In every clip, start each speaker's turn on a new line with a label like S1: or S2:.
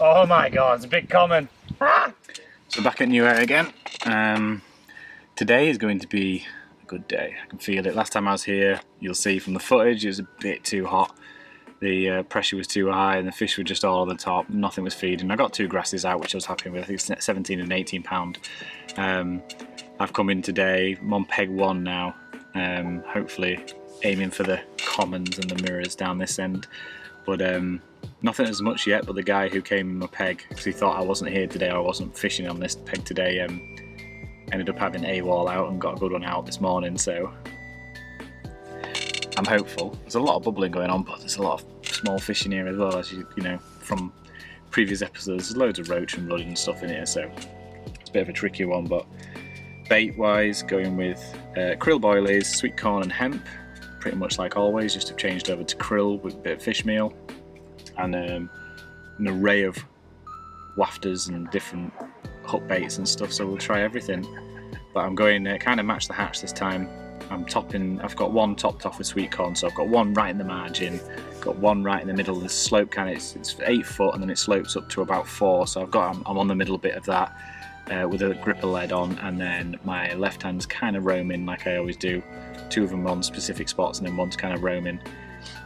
S1: Oh my god, it's a big common. Ah!
S2: So back at New Air again. Today is going to be a good day. I can feel it. Last time I was here, you'll see from the footage, it was a bit too hot. The pressure was too high and the fish were just all on the top. Nothing was feeding. I got 2 grasses out, which I was happy with. I think it's 17 and 18 pound. I've come in today. I'm on peg 1 now. Hopefully aiming for the commons and the mirrors down this end. But nothing as much yet, but the guy who came in my peg, because he thought I wasn't here today or I wasn't fishing on this peg today, ended up having AWOL out and got a good one out this morning, so I'm hopeful. There's a lot of bubbling going on, but there's a lot of small fish in here as well, as you know from previous episodes. There's loads of roach and rudd and stuff in here, so it's a bit of a tricky one. But bait wise, going with krill boilies, sweet corn and hemp, pretty much like always, just have changed over to krill with a bit of fish meal, and an array of wafters and different hook baits and stuff, so we'll try everything. But I'm going kind of match the hatch this time. I'm topping, I've got one topped off with sweet corn, so I've got one right in the margin, got one right in the middle of the slope, kind of, it's 8 foot and then it slopes up to about 4, so I'm on the middle bit of that with a gripper lead on, and then my left hand's kind of roaming like I always do. 2 of them on specific spots and then one's kind of roaming.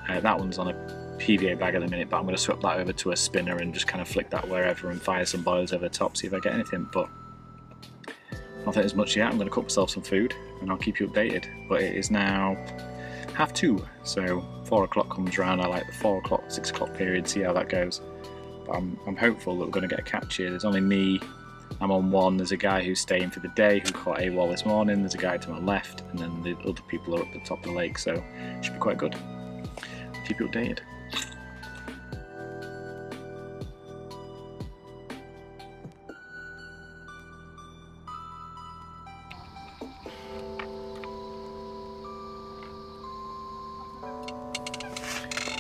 S2: That one's on a PVA bag at the minute, but I'm going to swap that over to a spinner and just kind of flick that wherever and fire some boils over the top, see if I get anything. But nothing as much yet. I'm going to cook myself some food and I'll keep you updated. But it is now 2:30, so 4 o'clock comes around. I like the 4 o'clock, 6 o'clock period, see how that goes. But I'm hopeful that we're going to get a catch here. There's only me, I'm on 1. There's a guy who's staying for the day who caught AWOL this morning. There's a guy to my left, and then the other people are up the top of the lake, so it should be quite good. Keep you updated.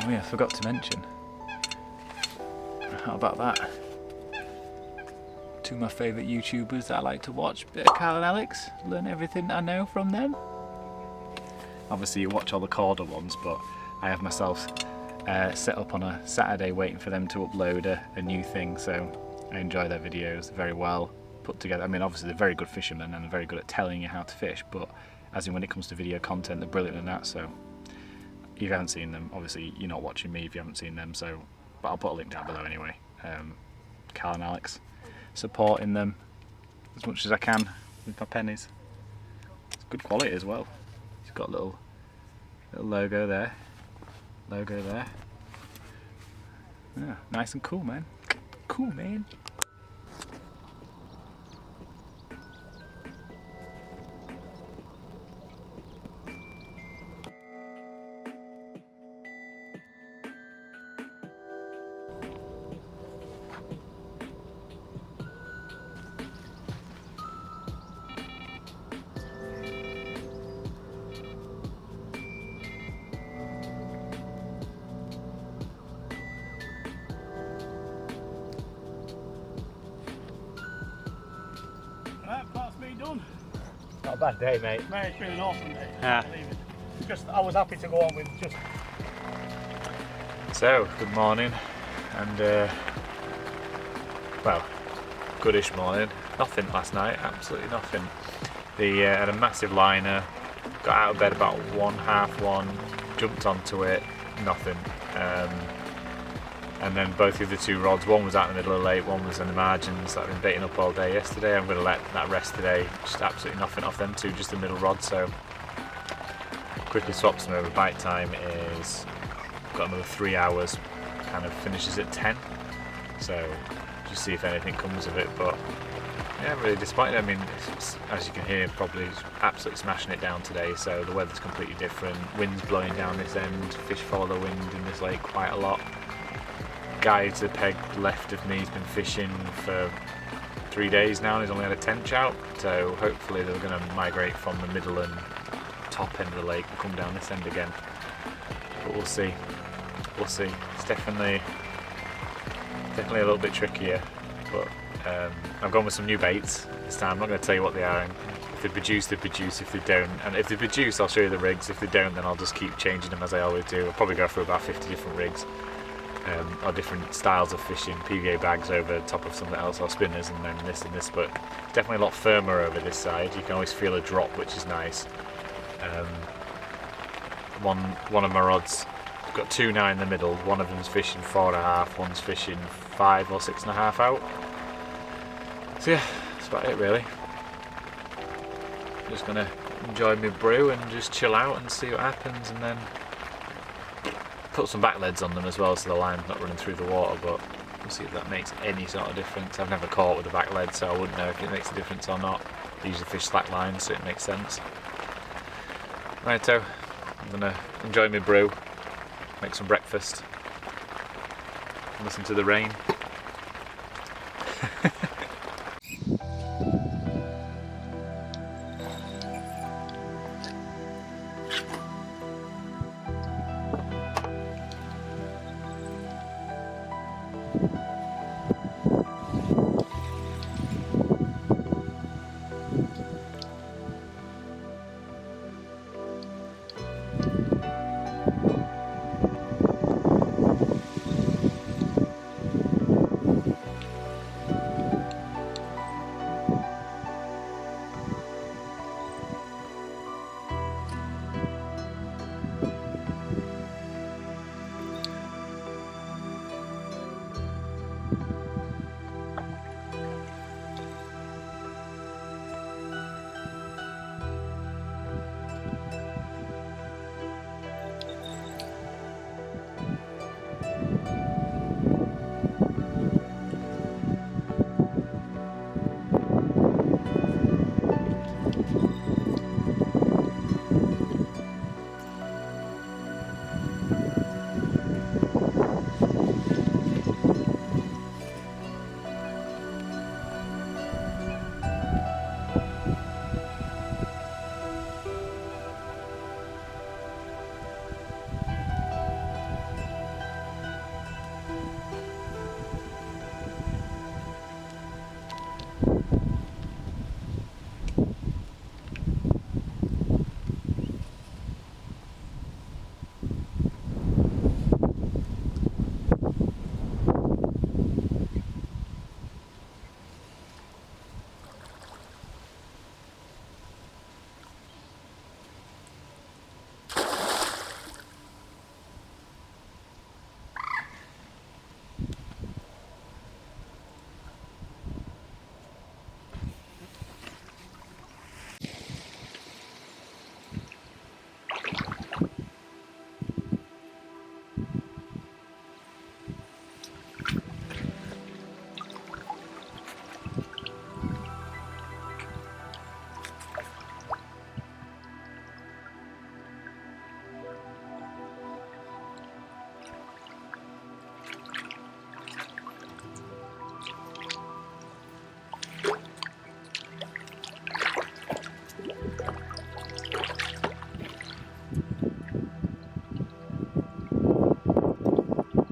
S2: Oh yeah, I forgot to mention. How about that? 2 of my favourite YouTubers that I like to watch, bit of Carl and Alex, learn everything I know from them. Obviously you watch all the Corda ones, but I have myself set up on a Saturday waiting for them to upload a new thing, so I enjoy their videos. They're very well put together. I mean, obviously they're very good fishermen and they're very good at telling you how to fish, but as in when it comes to video content, they're brilliant in that. So if you haven't seen them, obviously you're not watching me if you haven't seen them, so but I'll put a link down below anyway. Carl and Alex, supporting them as much as I can with my pennies. It's good quality as well. It's got a little logo there. Yeah, nice and cool, man. Cool, man.
S1: Not a bad day, mate.
S3: Mate, it's been an awesome day.
S1: Yeah.
S3: Just, I was happy to go on with just.
S2: So, good morning, and well, goodish morning. Nothing last night, absolutely nothing. Had a massive liner, got out of bed about 1:30, jumped onto it, nothing. And then both of the 2 rods, one was out in the middle of the lake, one was in the margins that I've been baiting up all day yesterday. I'm going to let that rest today, just absolutely nothing off them 2, just the middle rod. So quickly swaps them over. Bite time is, got another 3 hours, kind of finishes at 10, so just see if anything comes of it. But yeah, I'm really disappointed. I mean, as you can hear, probably absolutely smashing it down today, so the weather's completely different. Wind's blowing down this end, fish follow the wind in this lake quite a lot. Guy to the peg left of me has been fishing for 3 days now and he's only had a tench out, so hopefully they're going to migrate from the middle and top end of the lake and come down this end again, but we'll see. It's definitely a little bit trickier, but I've gone with some new baits this time. I'm not going to tell you what they are. If they produce, they produce. If they don't, and if they produce, I'll show you the rigs. If they don't, then I'll just keep changing them as I always do. I'll probably go through about 50 different rigs. or different styles of fishing, PVA bags over top of something else, or spinners, and then this and this, but definitely a lot firmer over this side. You can always feel a drop, which is nice. One of my rods, I've got two now in the middle, one of them's fishing 4.5, one's fishing 5 or 6.5 out. So yeah, that's about it really. Just gonna enjoy my brew and just chill out and see what happens, and then put some back leads on them as well so the line's not running through the water, but we'll see if that makes any sort of difference. I've never caught with a back lead, so I wouldn't know if it makes a difference or not. I usually fish slack lines, so it makes sense. Righto, I'm gonna enjoy my brew, make some breakfast, and listen to the rain.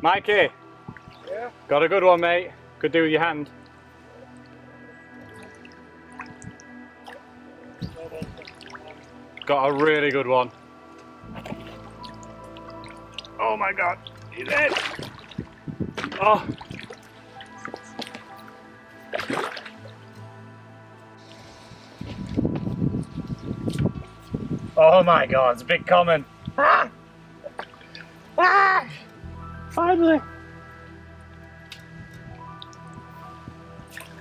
S3: Mikey,
S1: Yeah?
S3: got a good one, mate. Could do with your hand. Got a really good one. Oh my god, he's in! Oh!
S1: Oh my god, it's a big common. Ah! Ah!
S3: Finally!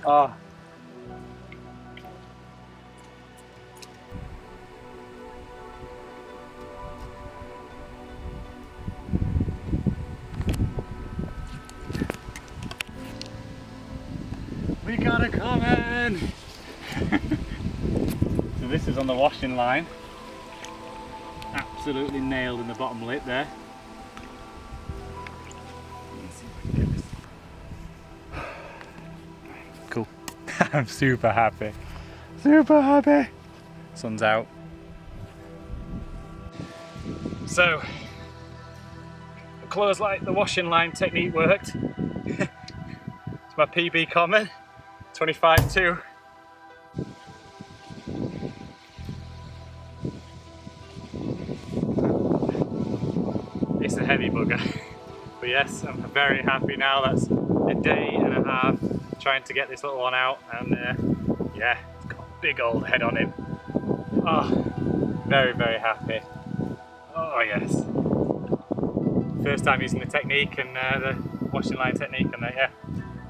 S3: Oh. We got a common! So this is on the washing line. Absolutely nailed in the bottom lip there. Cool. I'm super happy. Super happy. Sun's out. So, the clothesline, the washing line technique worked. It's my PB common, 25-2. It's a heavy bugger. But yes, I'm very happy now. That's a day and a half trying to get this little one out, and yeah, it's got a big old head on him. Oh, very, very happy. Oh yes. First time using the technique and the washing line technique, and yeah,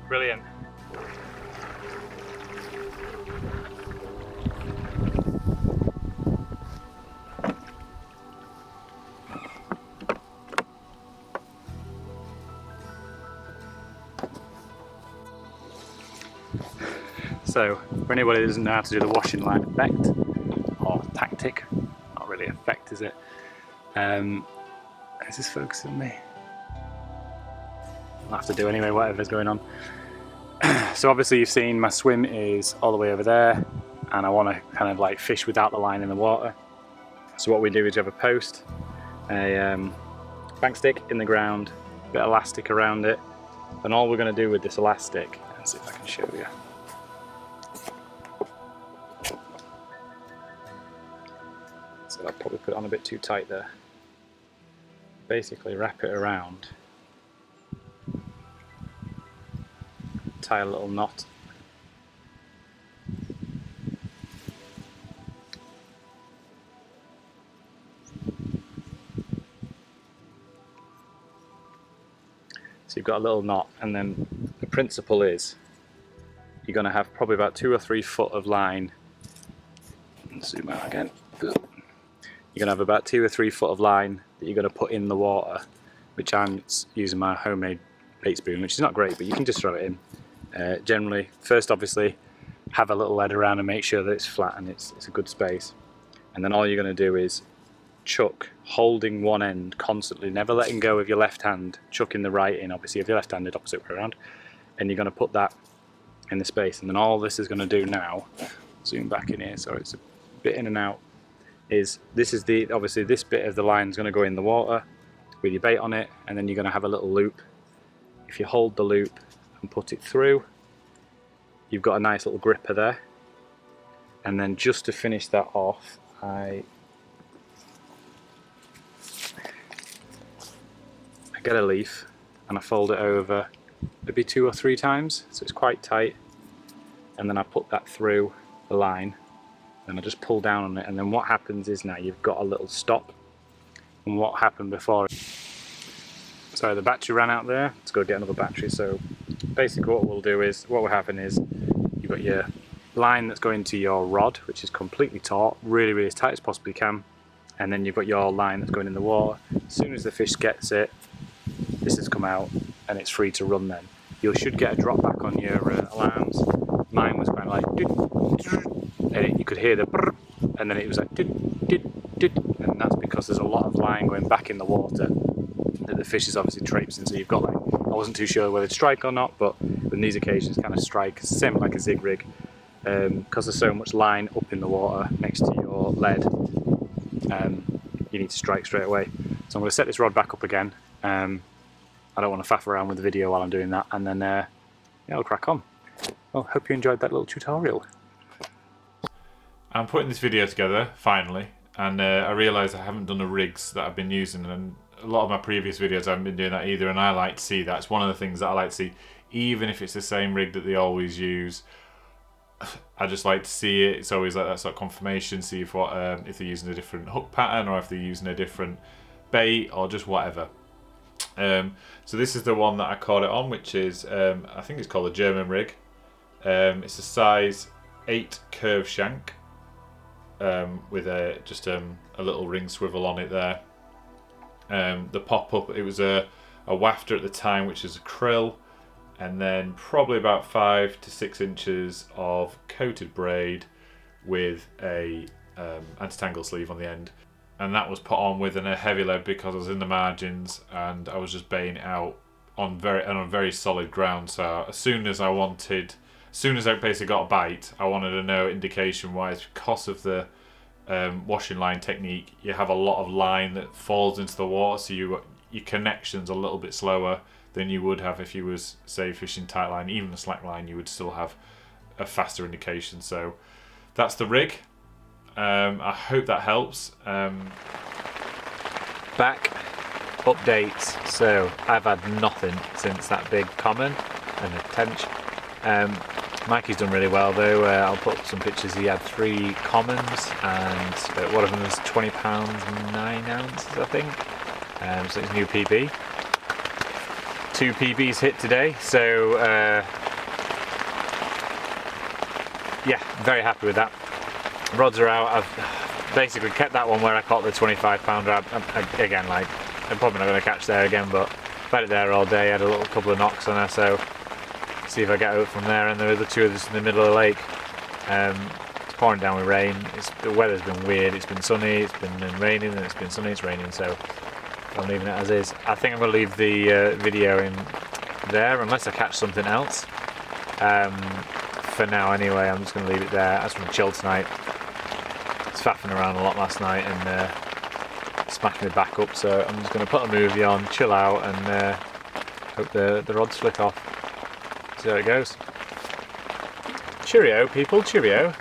S3: brilliant. So, for anybody who doesn't know how to do the washing line effect, or tactic, not really effect is it? Is this focusing on me? I'll have to do anyway, whatever's going on. So obviously you've seen my swim is all the way over there, and I want to kind of like fish without the line in the water. So what we do is you have a post, a bank stick in the ground, a bit of elastic around it, and all we're going to do with this elastic, let's see if I can show you. So I'll probably put it on a bit too tight there. Basically wrap it around, tie a little knot. So you've got a little knot, and then the principle is you're going to have probably about 2 or 3 foot of line. Zoom out again. You're going to have about 2 or 3 foot of line that you're going to put in the water, which I'm using my homemade bait spoon, which is not great, but you can just throw it in. Generally, first obviously have a little lead around and make sure that it's flat and it's a good space. And then all you're going to do is chuck, holding one end constantly, never letting go of your left hand, chucking the right in, obviously if you're left-handed, opposite way around, and you're going to put that in the space. And then all this is going to do now, zoom back in here so it's a bit in and out, is this is the, obviously this bit of the line is going to go in the water with your bait on it, and then you're going to have a little loop. If you hold the loop and put it through, you've got a nice little gripper there. And then just to finish that off, I get a leaf and I fold it over maybe 2 or 3 times, so it's quite tight, and then I put that through the line and I just pull down on it, and then what happens is now you've got a little stop. And what happened before, sorry, the battery ran out there, let's go get another battery. So basically what we'll do is, what will happen is you've got your line that's going to your rod, which is completely taut, really as tight as possibly you can, and then you've got your line that's going in the water. As soon as the fish gets it, this has come out and it's free to run. Then you should get a drop back on your alarms. Mine was kind of like, and you could hear the brrr, and then it was like, and that's because there's a lot of line going back in the water that the fish is obviously traipsing. So you've got like, I wasn't too sure whether to strike or not, but in these occasions kind of strike, same like a zig rig, because there's so much line up in the water next to your lead, you need to strike straight away. So I'm going to set this rod back up again. I don't want to faff around with the video while I'm doing that, and then yeah, I'll crack on. Well, hope you enjoyed that little tutorial.
S4: I'm putting this video together finally, and I realised I haven't done the rigs that I've been using, and a lot of my previous videos I haven't been doing that either, and I like to see that. It's one of the things that I like to see, even if it's the same rig that they always use. I just like to see it. It's always like that sort of confirmation, see if if they're using a different hook pattern, or if they're using a different bait, or just whatever. So this is the one that I caught it on, which is I think it's called a German rig. It's a size 8 curve shank, with just a little ring swivel on it there. The pop-up, it was a wafter at the time, which is a krill, and then probably about 5 to 6 inches of coated braid with a anti-tangle sleeve on the end. And that was put on with a heavy lead because I was in the margins and I was just baiting it out on very solid ground. So as soon as I basically got a bite, I wanted to know indication wise, because of the washing line technique, you have a lot of line that falls into the water, so your connection's a little bit slower than you would have if you was, say, fishing tight line. Even a slack line, you would still have a faster indication. So that's the rig. I hope that helps.
S3: Back, updates. So I've had nothing since that big common and a tench. Mikey's done really well though. I'll put up some pictures. He had 3 commons and one of them was £20 9 ounces, I think. So it's new PB. 2 PBs hit today, so yeah, very happy with that. Rods are out. I've basically kept that one where I caught the 25-pounder. Again, like, I'm probably not going to catch there again, but I've had it there all day. I had a little couple of knocks on her, so see if I get out from there. And there are the 2 of us in the middle of the lake. It's pouring down with rain. The weather's been weird. It's been sunny, it's been raining, and it's been sunny, it's raining, so I'm leaving it as is. I think I'm going to leave the video in there unless I catch something else. For now anyway, I'm just going to leave it there. I just want to chill tonight. I was faffing around a lot last night and smashed my back up, so I'm just going to put a movie on, chill out, and hope the rods flick off. See how it goes. Cheerio people, cheerio.